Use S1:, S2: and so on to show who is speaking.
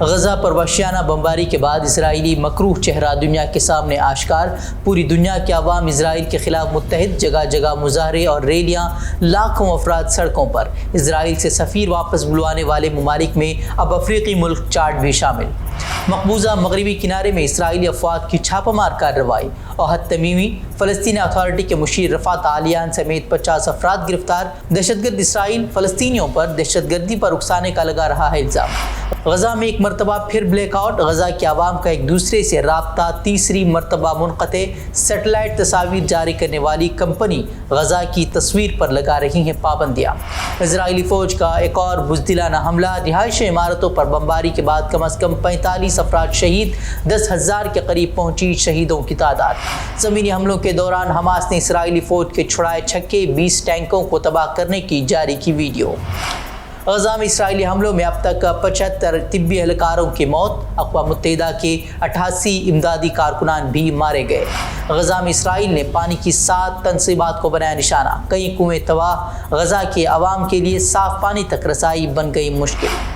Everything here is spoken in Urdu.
S1: غزہ پر وحشیانہ بمباری کے بعد اسرائیلی مکروہ چہرہ دنیا کے سامنے آشکار، پوری دنیا کے عوام اسرائیل کے خلاف متحد، جگہ جگہ مظاہرے اور ریلیاں، لاکھوں افراد سڑکوں پر۔ اسرائیل سے سفیر واپس بلوانے والے ممالک میں اب افریقی ملک چاڈ بھی شامل۔ مقبوضہ مغربی کنارے میں اسرائیلی افواج کی چھاپہ مار کارروائی، اوہد تمیمی، فلسطین اتھارٹی کے مشیر رفعت عالیان سمیت 50 افراد گرفتار۔ دہشت گرد اسرائیل فلسطینیوں پر دہشت گردی پر اکسانے کا لگا رہا ہے الزام۔ غزہ میں ایک مرتبہ پھر بلیک آؤٹ، غزہ کے عوام کا ایک دوسرے سے رابطہ تیسری مرتبہ منقطع۔ سیٹلائٹ تصاویر جاری کرنے والی کمپنی غزہ کی تصویر پر لگا رہی ہیں پابندیاں۔ اسرائیلی فوج کا ایک اور بزدلانہ حملہ، رہائشی عمارتوں پر بمباری کے بعد کم از کم 45 افراد شہید، 10,000 کے قریب پہنچی شہیدوں کی تعداد۔ زمینی حملوں کے دوران حماس نے اسرائیلی فوج کے چھڑائے چھکے 20 ٹینکوں کو تباہ کرنے کی جاری کی ویڈیو۔ غزہ میں اسرائیلی حملوں میں اب تک 75 طبی اہلکاروں کی موت، اقوام متحدہ کے 88 امدادی کارکنان بھی مارے گئے۔ غزہ میں اسرائیل نے پانی کی 7 تنصیبات کو بنایا نشانہ، کئی کنویں تباہ، غزہ کے عوام کے لیے صاف پانی تک رسائی بن گئی مشکل۔